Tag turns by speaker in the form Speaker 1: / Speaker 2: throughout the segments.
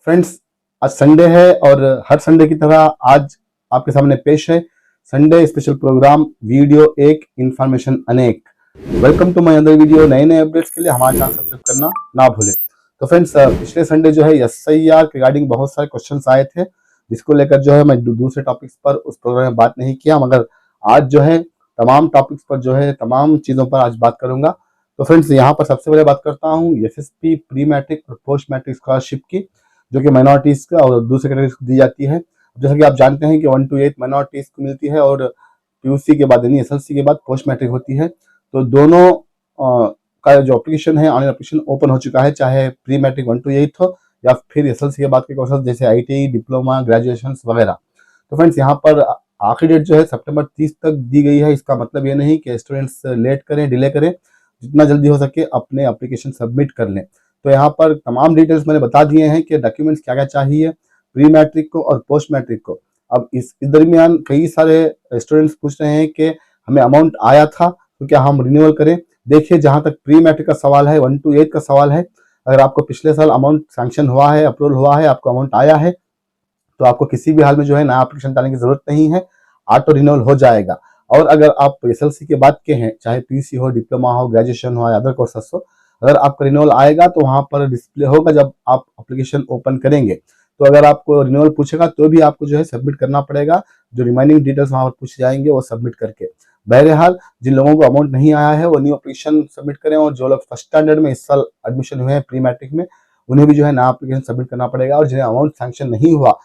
Speaker 1: Friends, आज Sunday है और हर संडे की तरह आज आपके सामने पेश है संडे स्पेशल प्रोग्राम वीडियो एक इंफॉर्मेशन अनेक। Welcome to my other video. नए नए अपडेट्स के लिए हमारा चैनल सब्सक्राइब करना ना भूलें। तो फ्रेंड्स, पिछले संडे जो है SIR के रिगार्डिंग बहुत सारे क्वेश्चंस आए थे, जिसको लेकर जो है मैं दूसरे टॉपिक्स पर उस प्रोग्राम में बात नहीं किया, मगर आज जो है तमाम टॉपिक्स पर जो है तमाम चीज़ों पर आज बात करूंगा। तो फ्रेंड्स, यहाँ पर सबसे पहले बात करता हूँ SSP प्री मैट्रिक और पोस्ट मैट्रिक स्कॉलरशिप की, जो कि माइनॉरिटीज़ का और दूसरे कैटेगरीज को दी जाती है। जैसा कि आप जानते हैं कि 1 to 8 माइनॉरिटीज़ को मिलती है और PUC के बाद यानी SLC के बाद पोस्ट मैट्रिक होती है। तो दोनों का जो एप्लीकेशन है, ऑनलाइन एप्लीकेशन ओपन हो चुका है, चाहे प्री मैट्रिक 1 to 8 हो या फिर SLC के बाद के कोर्सेज जैसे ITI, डिप्लोमा, ग्रेजुएशन वगैरह। तो फ्रेंड्स, यहाँ पर आखिरी डेट जो है सितंबर 30 तक दी गई है। इसका मतलब ये नहीं कि स्टूडेंट्स लेट करें, डिले करें, जितना जल्दी हो सके अपने एप्लीकेशन सबमिट कर लें। तो यहाँ पर तमाम डिटेल्स मैंने बता दिए हैं कि डॉक्यूमेंट्स क्या क्या चाहिए प्री मैट्रिक को और पोस्ट मैट्रिक को। अब इस दरमियान कई सारे स्टूडेंट्स पूछ रहे हैं कि हमें अमाउंट आया था तो क्या हम रिन्यूअल करें। देखिए, जहाँ तक प्री मैट्रिक का सवाल है, 1 to 8 का सवाल है, अगर आपको पिछले साल अमाउंट सैंक्शन हुआ है, अप्रूवल हुआ है, आपको अमाउंट आया है, तो आपको किसी भी हाल में जो है नया एप्लीकेशन डालने की जरूरत नहीं है, ऑटो रिन्यूअल हो जाएगा। और अगर आप SLC के बाद के हैं, चाहे PUC हो, डिप्लोमा हो, ग्रेजुएशन हो या अदर कोर्सेस हो, अगर आपका रिन्यूअल आएगा तो वहां पर डिस्प्ले होगा जब आप एप्लीकेशन ओपन करेंगे। तो अगर आपको रिन्यूअल पूछेगा तो भी आपको जो है सबमिट करना पड़ेगा, जो रिमाइनिंग डिटेल्स वहां पर पूछे जाएंगे वो सबमिट करके। बहरहाल, जिन लोगों को अमाउंट नहीं आया है वो न्यू एप्लीकेशन सबमिट करें, और जो लोग फर्स्ट स्टैंडर्ड में इस साल एडमिशन हुए हैं प्री मैट्रिक में, उन्हें भी जो है नया एप्लीकेशन सबमिट करना पड़ेगा। और जिन्हें अमाउंट सैंक्शन नहीं हुआ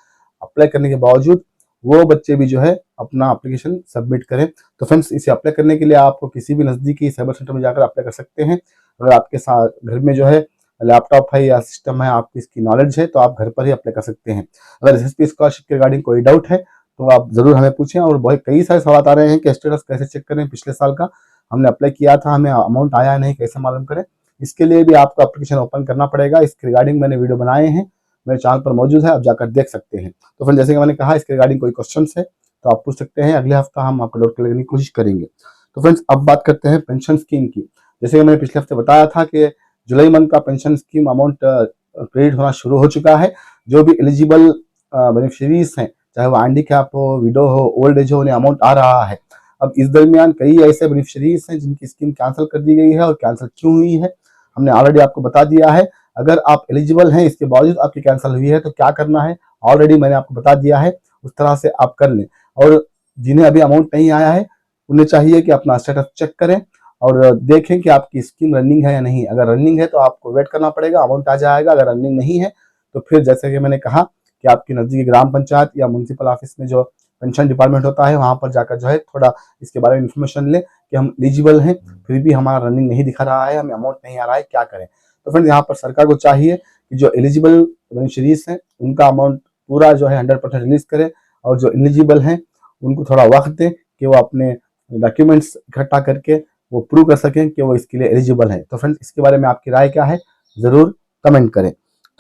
Speaker 1: अप्लाई करने के बावजूद, वो बच्चे भी जो है अपना एप्लीकेशन सबमिट करें। तो फ्रेंड्स, इसे अप्लाई करने के लिए आपको किसी भी नज़दीकी साइबर सेंटर में जाकर अप्लाई कर सकते हैं। अगर आपके साथ घर में जो है लैपटॉप है या सिस्टम है, आपकी इसकी नॉलेज है, तो आप घर पर ही अप्लाई कर सकते हैं। अगर SSP स्कॉलरशिप के रिगार्डिंग कोई डाउट है तो आप ज़रूर हमें पूछें। और बहुत कई सारे सवाल आ रहे हैं कि स्टेटस कैसे चेक करें, पिछले साल का हमने अप्लाई किया था, हमें अमाउंट आया नहीं, कैसे मालूम करें। इसके लिए भी आपको एप्लीकेशन ओपन करना पड़ेगा। इसके रिगार्डिंग मैंने वीडियो बनाए हैं, मेरे चैनल पर मौजूद है, आप जाकर देख सकते हैं। तो फ्रेंड, जैसे कि मैंने कहा, इसके रिगार्डिंग कोई क्वेश्चन है तो आप पूछ सकते हैं, अगले हफ्ता हम आपको डाउट क्लियर करने की कोशिश करेंगे। तो फ्रेंड्स, अब बात करते हैं पेंशन स्कीम की। जैसे कि मैंने पिछले हफ्ते बताया था कि जुलाई मंथ का पेंशन स्कीम अमाउंट क्रेडिट होना शुरू हो चुका है। जो भी एलिजिबल बेनिफिशरीज हैं, चाहे वो हैंडीकैप हो, विडो हो, ओल्ड एज हो, उन्हें अमाउंट आ रहा है। अब इस दरमियान कई ऐसे बेनिफिशरीज हैं जिनकी स्कीम कैंसिल कर दी गई है, और कैंसिल क्यों हुई है हमने ऑलरेडी आपको बता दिया है। अगर आप एलिजिबल हैं, इसके बावजूद आपकी कैंसिल हुई है, तो क्या करना है ऑलरेडी मैंने आपको बता दिया है, उस तरह से आप कर लें। और जिन्हें अभी अमाउंट नहीं आया है, उन्हें चाहिए कि अपना स्टेटस चेक करें और देखें कि आपकी स्कीम रनिंग है या नहीं। अगर रनिंग है तो आपको वेट करना पड़ेगा, अमाउंट आ जाएगा। अगर रनिंग नहीं है तो फिर जैसे कि मैंने कहा कि आपकी नज़दीकी ग्राम पंचायत या म्यूनसिपल ऑफिस में जो पेंशन डिपार्टमेंट होता है, वहाँ पर जाकर जो है थोड़ा इसके बारे में इंफॉर्मेशन लें कि हम एलिजिबल हैं, फिर भी हमारा रनिंग नहीं दिखा रहा है, हमें अमाउंट नहीं आ रहा है, क्या करें। तो फ्रेंड्स, यहाँ पर सरकार को चाहिए कि जो एलिजिबल बेनिफिशरीज हैं उनका अमाउंट पूरा जो है 100% रिलीज करें, और जो एलिजिबल हैं उनको थोड़ा वक्त दें कि वो अपने डॉक्यूमेंट्स इकट्ठा करके वो प्रूव कर सकें कि वो इसके लिए एलिजिबल है। तो फ्रेंड्स, इसके बारे में आपकी राय क्या है, ज़रूर कमेंट करें।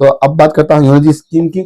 Speaker 1: तो अब बात करता हूँ यूनिजी स्कीम की।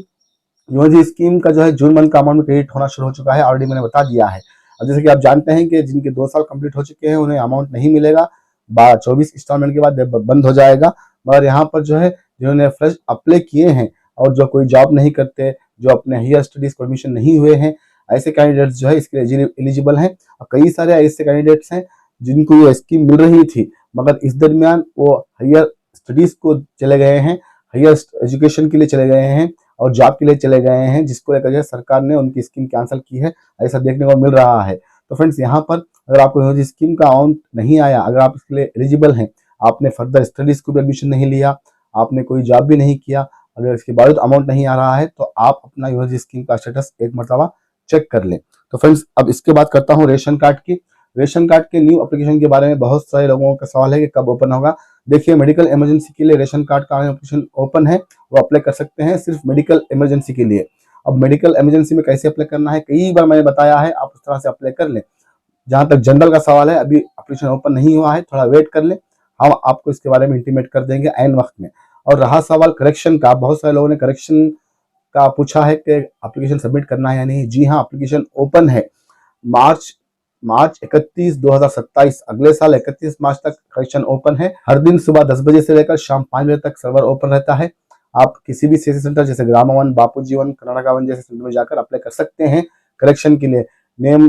Speaker 1: यूनिजी स्कीम का जो है जून मंथ का अमाउंट क्रेडिट होना शुरू हो चुका है, ऑलरेडी मैंने बता दिया है। अब जैसे कि आप जानते हैं कि जिनके 2 साल कंप्लीट हो चुके हैं उन्हें अमाउंट नहीं मिलेगा, 24 इंस्टॉलमेंट के बाद बंद हो जाएगा। मगर यहाँ पर जो है जिन्होंने फ्रेश अप्लाई किए हैं और जो कोई जॉब नहीं करते, जो अपने हायर स्टडीज को एडमिशन नहीं हुए हैं, ऐसे कैंडिडेट्स जो है इसके लिए एलिजिबल हैं। और कई सारे ऐसे कैंडिडेट्स हैं जिनको ये स्कीम मिल रही थी, मगर इस दरमियान वो हायर स्टडीज को चले गए हैं, हायर एजुकेशन के लिए चले गए हैं और जॉब के लिए चले गए हैं, जिसको लेकर जो सरकार ने उनकी स्कीम कैंसिल की है, ऐसा देखने को मिल रहा है। तो फ्रेंड्स, यहाँ पर अगर आपको स्कीम का अमाउंट नहीं आया, अगर आप इसके लिए एलिजिबल हैं, आपने फर्दर स्टडीज को भी एडमिशन नहीं लिया, आपने कोई जॉब भी नहीं किया, अगर इसके बावजूद अमाउंट नहीं आ रहा है, तो आप अपना यूनिवर्सिटी स्कीम का स्टेटस एक मरतबा चेक कर लें। तो फ्रेंड्स, अब इसके बाद करता हूँ रेशन कार्ड की। रेशन कार्ड के न्यू एप्लीकेशन के बारे में बहुत सारे लोगों का सवाल है कि कब ओपन होगा। देखिए, मेडिकल इमरजेंसी के लिए रेशन कार्ड का एप्लीकेशन ओपन है, वो अप्लाई कर सकते हैं सिर्फ मेडिकल इमरजेंसी के लिए। अब मेडिकल इमरजेंसी में कैसे अप्लाई करना है, कई बार मैंने बताया है, आप उस तरह से अप्लाई कर लें। जहां तक जनरल का सवाल है, अभी एप्लीकेशन ओपन नहीं हुआ है, थोड़ा वेट कर लें, हम आपको इसके बारे में इंटीमेट कर देंगे ऐन वक्त में। और रहा सवाल करेक्शन का, बहुत सारे लोगों ने करेक्शन का पूछा है कि एप्लीकेशन सबमिट करना है या नहीं। जी हाँ, एप्लीकेशन ओपन है। मार्च 31, 2027, अगले साल 31 मार्च तक करेक्शन ओपन है। हर दिन सुबह 10 बजे से लेकर शाम 5 बजे तक सर्वर ओपन रहता है। आप किसी भी सीएससी सेंटर जैसे ग्राम वन, बापूजी वन, कर्नाटका वन जैसे सेंटर में जाकर अप्लाई कर सकते हैं करेक्शन के लिए। नेम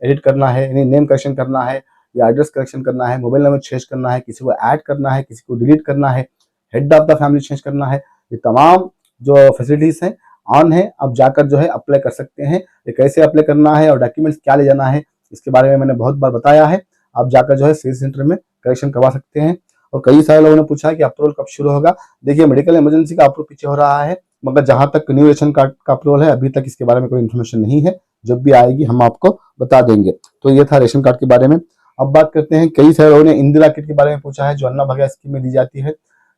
Speaker 1: एडिट करना है, यानी नेम करेक्शन करना है, या एड्रेस करेक्शन करना है, मोबाइल नंबर चेंज करना है, किसी को ऐड करना है, किसी को डिलीट करना है, head of the family change करना है, ये तमाम जो फैसिलिटीज हैं ऑन है। आप जाकर जो है अप्लाई कर सकते हैं। ये कैसे अप्लाई करना है और डॉक्यूमेंट्स क्या ले जाना है इसके बारे में मैंने बहुत बार बताया है। आप जाकर जो है सीएससी सेंटर में करेक्शन करवा सकते हैं। और कई सारे लोगों ने पूछा है कि अप्रूवल कब शुरू होगा। देखिए, मेडिकल इमरजेंसी का अप्रूवल पीछे हो रहा है, मगर जहां तक न्यू रेशन कार्ड का अप्रूवल है अभी तक इसके बारे में कोई इन्फॉर्मेशन नहीं है। जब भी आएगी हम आपको बता देंगे। तो ये था रेशन कार्ड के बारे में। अब बात करते हैं, कई सारे लोगों ने इंदिरा किट के बारे में पूछा है जो अन्ना भाग्य स्कीम में दी जाती है।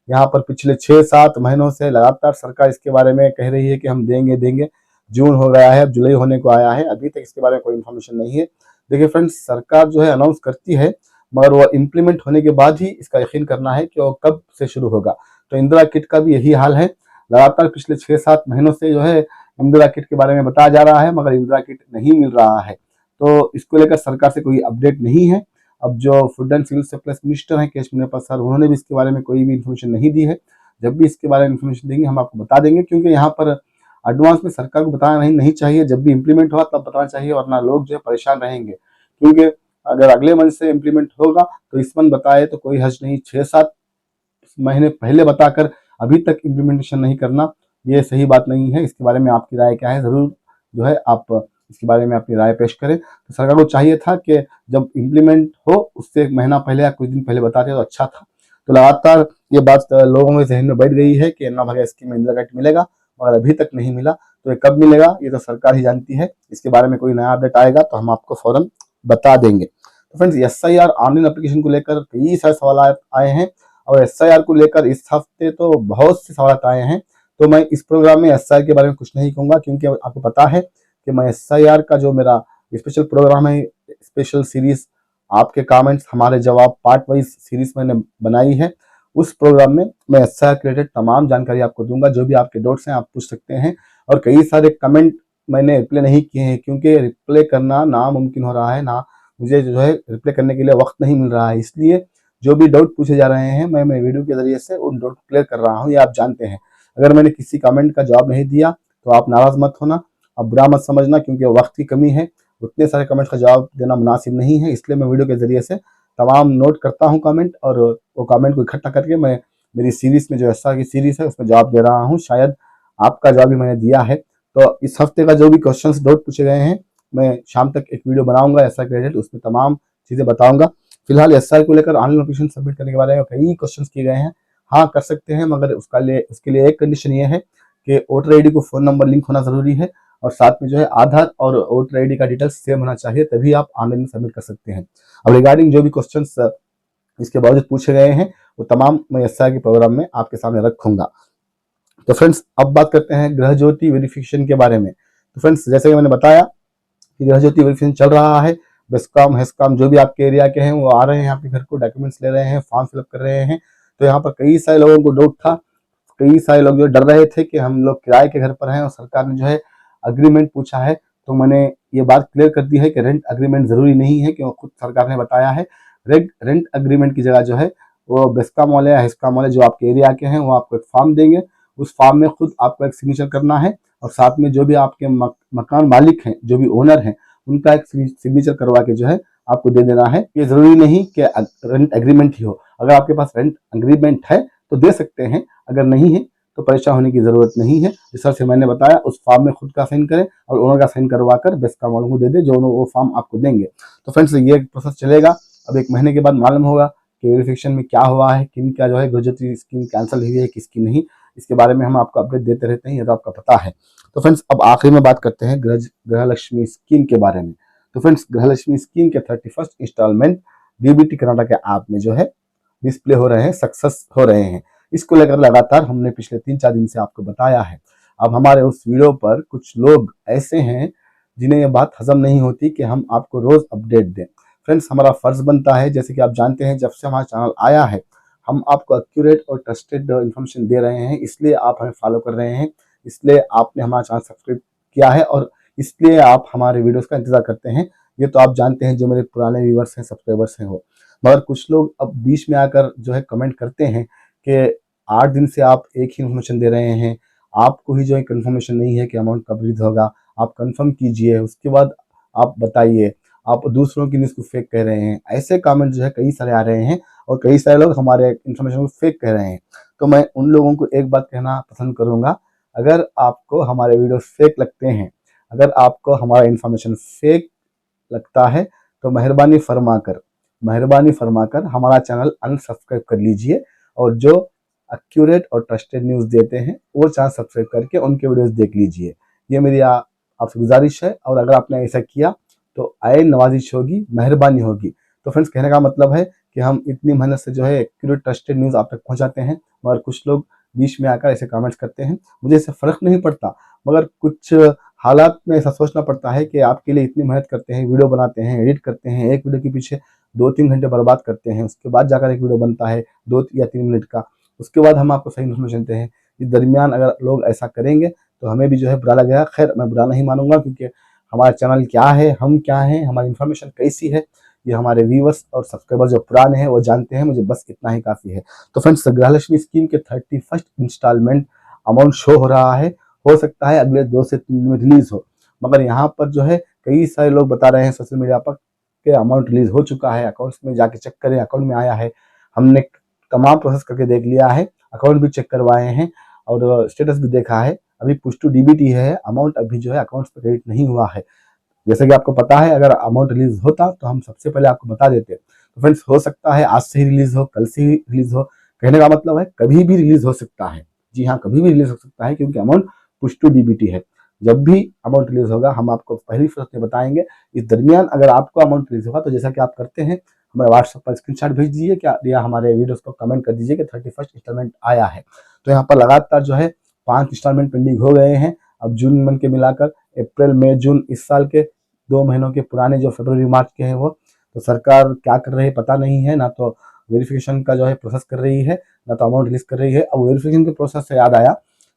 Speaker 1: यहाँ पर पिछले 6-7 महीनों से लगातार सरकार इसके बारे में कह रही है कि हम देंगे देंगे। जून हो गया है, अब जुलाई होने को आया है, अभी तक इसके बारे में कोई इन्फॉर्मेशन नहीं है। देखिए फ्रेंड्स, सरकार जो है अनाउंस करती है, मगर वो इम्प्लीमेंट होने के बाद ही इसका यकीन करना है कि वो कब से शुरू होगा। तो इंदिरा किट का भी यही हाल है। लगातार पिछले 6-7 महीनों से जो है इंदिरा किट के बारे में बताया जा रहा है, मगर इंदिरा किट नहीं मिल रहा है। तो इसको लेकर सरकार से कोई अपडेट नहीं है। अब जो food and civil supplies minister हैं केश मुनियप्पा सर, उन्होंने भी इसके बारे में कोई भी इन्फॉर्मेशन नहीं दी है। जब भी इसके बारे में इन्फॉर्मेशन देंगे हम आपको बता देंगे, क्योंकि यहाँ पर एडवांस में सरकार को बताना नहीं चाहिए। जब भी इम्प्लीमेंट हुआ तब बताना चाहिए, वरना लोग जो है परेशान रहेंगे। क्योंकि अगर अगले मंथ से इम्प्लीमेंट होगा तो इस मंथ बताए तो कोई हर्ज नहीं। 6-7 महीने पहले बताकर अभी तक इम्प्लीमेंटेशन नहीं करना, ये सही बात नहीं है। इसके बारे में आपकी राय क्या है, जरूर जो है आप इसके बारे में अपनी राय पेश करें। तो सरकार को चाहिए था कि जब इम्प्लीमेंट हो उससे 1 महीना पहले या कुछ दिन पहले बताते तो अच्छा था। तो लगातार ये बात लोगों के जहन में बैठ गई है कि अन्ना भाग्य स्कीम में इंदिरा किट मिलेगा, मगर अभी तक नहीं मिला। तो ये कब मिलेगा ये तो सरकार ही जानती है। इसके बारे में कोई नया अपडेट आएगा तो हम आपको फौरन बता देंगे। तो फ्रेंड्स, एसआईआर ऑनलाइन एप्लीकेशन को लेकर कई सारे सवाल आए हैं, और एसआईआर को लेकर इस हफ्ते तो बहुत से सवाल आए हैं। तो मैं इस प्रोग्राम में एसआईआर के बारे में कुछ नहीं कहूंगा, क्योंकि आपको पता है कि मैं एसआईआर का जो मेरा स्पेशल प्रोग्राम है, स्पेशल सीरीज आपके कमेंट्स हमारे जवाब पार्ट वाइज सीरीज मैंने बनाई है। उस प्रोग्राम में मैं एसआईआर के रिलेटेड तमाम जानकारी आपको दूंगा। जो भी आपके डाउट्स हैं आप पूछ सकते हैं। और कई सारे कमेंट मैंने रिप्लाई नहीं किए हैं, क्योंकि रिप्लाई करना नामुमकिन हो रहा है, ना मुझे जो है रिप्लाई करने के लिए वक्त नहीं मिल रहा है। इसलिए जो भी डाउट पूछे जा रहे हैं मैं वीडियो के जरिए से उन डाउट क्लियर कर रहा हूँ, ये आप जानते हैं। अगर मैंने किसी कमेंट का जवाब नहीं दिया तो आप नाराज मत होना, अब बुरा मत समझना, क्योंकि वक्त की कमी है। उतने सारे कमेंट्स का जवाब देना मुनासिब नहीं है, इसलिए मैं वीडियो के जरिए से तमाम नोट करता हूँ कमेंट, और वो कमेंट को इकट्ठा करके मैं मेरी सीरीज में जो एसआईआर की सीरीज है उसमें जवाब दे रहा हूँ। शायद आपका जवाब भी मैंने दिया है। तो इस हफ्ते का जो भी क्वेश्चन डाउट पूछे गए हैं, मैं शाम तक एक वीडियो बनाऊंगा एसआईआर के रिलेटेड, उसमें तमाम चीजें बताऊंगा। फिलहाल एसआईआर को लेकर ऑनलाइन एप्लीकेशन सबमिट करने के बारे में कई क्वेश्चन किए गए हैं। हाँ, कर सकते हैं, मगर उसके लिए एक कंडीशन ये है कि वोटर आईडी को फोन नंबर लिंक होना जरूरी है, और साथ में जो है आधार और वोटर आईडी का डिटेल्स सेम होना चाहिए, तभी आप ऑनलाइन सबमिट कर सकते हैं। अब रिगार्डिंग जो भी क्वेश्चंस इसके बावजूद पूछे गए हैं वो तमाम मैं एसआईआर के प्रोग्राम में आपके सामने रखूंगा। तो फ्रेंड्स, अब बात करते हैं गृह ज्योति वेरिफिकेशन के बारे में। तो फ्रेंड्स, जैसे कि मैंने बताया कि गृह ज्योति वेरिफिकेशन चल रहा है। बेस्कॉम हेस्कॉम जो भी आपके एरिया के हैं वो आ रहे हैं आपके घर को, डॉक्यूमेंट्स ले रहे हैं, फॉर्म फिलअप कर रहे हैं। तो यहाँ पर कई सारे लोगों को डाउट था, कई सारे लोग जो डर रहे थे कि हम लोग किराए के घर पर हैं और सरकार ने जो है अग्रीमेंट पूछा है। तो मैंने ये बात क्लियर कर दी है कि रेंट अग्रीमेंट जरूरी नहीं है, क्योंकि खुद सरकार ने बताया है रेंट अग्रीमेंट की जगह जो है वो बेस्कॉम वाले या हेस्कॉम वाले जो आपके एरिया के हैं वो आपको एक फॉर्म देंगे। उस फॉर्म में खुद आपको एक सिग्नेचर करना है, और साथ में जो भी आपके मकान मालिक हैं, जो भी ओनर हैं, उनका एक सिग्नेचर करवा के जो है आपको दे देना है। ये जरूरी नहीं कि रेंट एग्रीमेंट ही हो। अगर आपके पास रेंट एग्रीमेंट है तो दे सकते हैं, अगर नहीं है तो परेशान होने की जरूरत नहीं है। जिस तरह से मैंने बताया उस फॉर्म में खुद का साइन करें और ओनर का साइन करवा कर बेस्कॉम वालों को दे दे, जो वो फॉर्म आपको देंगे। तो फ्रेंड्स, ये प्रोसेस चलेगा। अब 1 महीने के बाद मालूम होगा कि वेरिफिकेशन में क्या हुआ है, किन का जो है गृह ज्योति स्कीम कैंसिल हुई है, किसकी नहीं। इसके बारे में हम आपको अपडेट देते रहते हैं, ये तो आपका पता है। तो फ्रेंड्स, अब आखिरी में बात करते हैं गृह लक्ष्मी स्कीम के बारे में। तो फ्रेंड्स, गृह लक्ष्मी स्कीम के 31st instalment DBT Karnataka app में जो है डिस्प्ले हो रहे हैं, सक्सेस हो रहे हैं। इसको लेकर लगातार हमने पिछले 3-4 दिन से आपको बताया है। अब हमारे उस वीडियो पर कुछ लोग ऐसे हैं जिन्हें ये बात हजम नहीं होती कि हम आपको रोज अपडेट दें। फ्रेंड्स, हमारा फर्ज बनता है, जैसे कि आप जानते हैं जब से हमारा चैनल आया है हम आपको एक्यूरेट और ट्रस्टेड इन्फॉर्मेशन दे रहे हैं, इसलिए आप हमें फॉलो कर रहे हैं, इसलिए आपने हमारा चैनल सब्सक्राइब किया है, और इसलिए आप हमारे वीडियोस का इंतजार करते हैं। ये तो आप जानते हैं, जो मेरे पुराने व्यूवर्स हैं, सब्सक्राइबर्स हैं वो। मगर कुछ लोग अब बीच में आकर जो है कमेंट करते हैं कि 8 दिन से आप एक ही इन्फॉर्मेशन दे रहे हैं, आपको ही जो है कन्फर्मेशन नहीं है कि अमाउंट कब रिलीज होगा। आप कंफर्म कीजिए, उसके बाद आप बताइए। आप दूसरों की न्यूज़ को फेक कह रहे हैं। ऐसे कमेंट जो है कई सारे आ रहे हैं और कई सारे लोग हमारे इन्फॉर्मेशन को फेक कह रहे हैं। तो मैं उन लोगों को एक बात कहना पसंद करूंगा, अगर आपको हमारे वीडियो फेक लगते हैं, अगर आपको हमारा इन्फॉर्मेशन फेक लगता है, तो मेहरबानी फरमाकर हमारा चैनल अनसब्सक्राइब कर लीजिए और जो एक्यूरेट और ट्रस्टेड न्यूज़ देते हैं वो चैनल सब्सक्राइब करके उनके वीडियोस देख लीजिए। ये मेरी आपसे गुजारिश है, और अगर आपने ऐसा किया तो आए नवाजिश होगी, मेहरबानी होगी। तो फ्रेंड्स, कहने का मतलब है कि हम इतनी मेहनत से जो है एक्यूरेट ट्रस्टेड न्यूज़ आप तक पहुंचाते हैं, मगर कुछ लोग बीच में आकर ऐसे कमेंट्स करते हैं। मुझे इससे फ़र्क नहीं पड़ता, मगर कुछ हालात में ऐसा सोचना पड़ता है कि आपके लिए इतनी मेहनत करते हैं, वीडियो बनाते हैं, एडिट करते हैं, एक वीडियो के पीछे 2-3 घंटे बर्बाद करते हैं, उसके बाद जाकर एक वीडियो बनता है 2 या 3 मिनट का, उसके बाद हम आपको सही इन्फॉर्मेशन देते हैं। इस दरमियान अगर लोग ऐसा करेंगे तो हमें भी जो है बुरा लगेगा। खैर, मैं बुरा नहीं मानूंगा, क्योंकि हमारा चैनल क्या है, हम क्या हैं, हमारी इन्फॉर्मेशन कैसी है, ये हमारे व्यूवर्स और सब्सक्राइबर जो पुराने हैं वो जानते हैं। मुझे बस इतना ही काफ़ी है। तो फ्रेंड्स, गृहलक्ष्मी स्कीम के 31st इंस्टॉलमेंट अमाउंट शो हो रहा है, हो सकता है अगले 2 से 3 दिन में रिलीज हो, मगर यहाँ पर जो है कई सारे लोग बता रहे हैं सोशल मीडिया पर कि अमाउंट रिलीज हो चुका है, अकाउंट्स में जाके चेक करें, अकाउंट में आया है। हमने तमाम प्रोसेस करके देख लिया है, अकाउंट भी चेक करवाए हैं और स्टेटस भी देखा है। अभी पुश टू डीबीटी है, अमाउंट अभी जो है अकाउंट्स पर क्रेडिट नहीं हुआ है। जैसे कि आपको पता है, अगर अमाउंट रिलीज होता तो हम सबसे पहले आपको बता देते। तो फ्रेंड्स, हो सकता है आज से ही रिलीज हो, कल से ही रिलीज हो। कहने का मतलब है कभी भी रिलीज हो सकता है। जी हाँ, कभी भी रिलीज हो सकता है, क्योंकि अमाउंट पुश टू डीबीटी है। जब भी अमाउंट रिलीज होगा हम आपको पहली फुर्सत में बताएंगे। इस दरमियान अगर आपको अमाउंट रिलीज होगा तो जैसा कि आप करते हैं, हमारे व्हाट्सएप पर स्क्रीनशॉट भेज दीजिए क्या, या हमारे वीडियोस को कमेंट कर दीजिए कि 31st इंस्टॉलमेंट आया है। तो यहाँ पर लगातार जो है 5 इंस्टॉलमेंट पेंडिंग हो गए हैं। अब जून मंथ के मिलाकर अप्रैल मई जून इस साल के 2 महीनों के पुराने जो फरवरी मार्च के हैं वो, तो सरकार क्या कर रही है पता नहीं है। ना तो वेरिफिकेशन का जो है प्रोसेस कर रही है, ना तो अमाउंट रिलीज कर रही है। अब वेरिफिकेशन के प्रोसेस से याद आया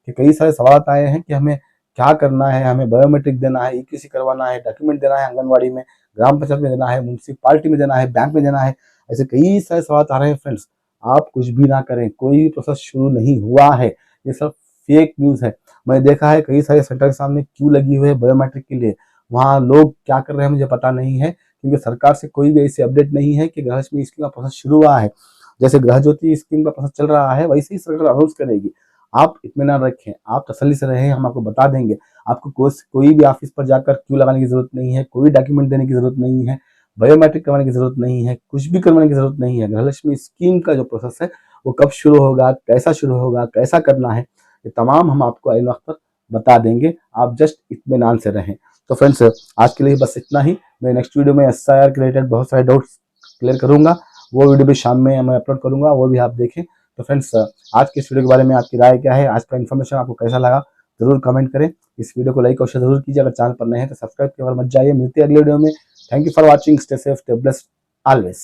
Speaker 1: कि कई सारे सवाल आए हैं कि हमें क्या करना है, हमें बायोमेट्रिक देना है, ईकेसी करवाना है, डॉक्यूमेंट देना है आंगनबाड़ी में, ग्राम पंचायत में देना है, म्यूनसिपालिटी में देना है, बैंक में देना है। ऐसे कई सारे सवाल आ रहे हैं। फ्रेंड्स, आप कुछ भी ना करें, कोई भी प्रोसेस शुरू नहीं हुआ है, ये सब फेक न्यूज़ है। मैंने देखा है कई सारे सेंटर के सामने क्यू लगी हुई है बायोमेट्रिक के लिए। वहाँ लोग क्या कर रहे हैं मुझे पता नहीं है, क्योंकि सरकार से कोई भी ऐसी अपडेट नहीं है कि गृहलक्ष्मी स्कीम का प्रोसेस शुरू हुआ है। जैसे गृह ज्योति स्कीम का प्रोसेस चल रहा है, वैसे ही सरकार अनाउंस करेगी। आप इत्मीनान रखें, आप तसल्ली से रहें, हम आपको बता देंगे। आपको कोई भी ऑफिस पर जाकर क्यू लगाने की जरूरत नहीं है, कोई डॉक्यूमेंट देने की जरूरत नहीं है, बायोमेट्रिक करवाने की जरूरत नहीं है, कुछ भी करवाने की जरूरत नहीं है। गृहलक्ष्मी स्कीम का जो प्रोसेस है वो कब शुरू होगा, कैसा शुरू होगा, कैसा करना है, ये तमाम हम आपको आइन वक्त पर बता देंगे। आप जस्ट इत्मीनान से रहें। तो फ्रेंड्स, आज के लिए बस इतना ही। मैं नेक्स्ट वीडियो में एसआईआर के रिलेटेड बहुत सारे डाउट्स क्लियर करूंगा, वो वीडियो भी शाम में मैं अपलोड करूंगा, वो भी आप देखें। तो फ्रेंड्स, आज के इस वीडियो के बारे में आपकी राय क्या है, आज का इन्फॉर्मेशन आपको कैसा लगा, जरूर कमेंट करें। इस वीडियो को लाइक और शेयर जरूर कीजिए। अगर चैनल पर नए हैं तो सब्सक्राइब के बाद मत जाइए। मिलते हैं अगले वीडियो में। Thank you for watching, stay safe, stay blessed always.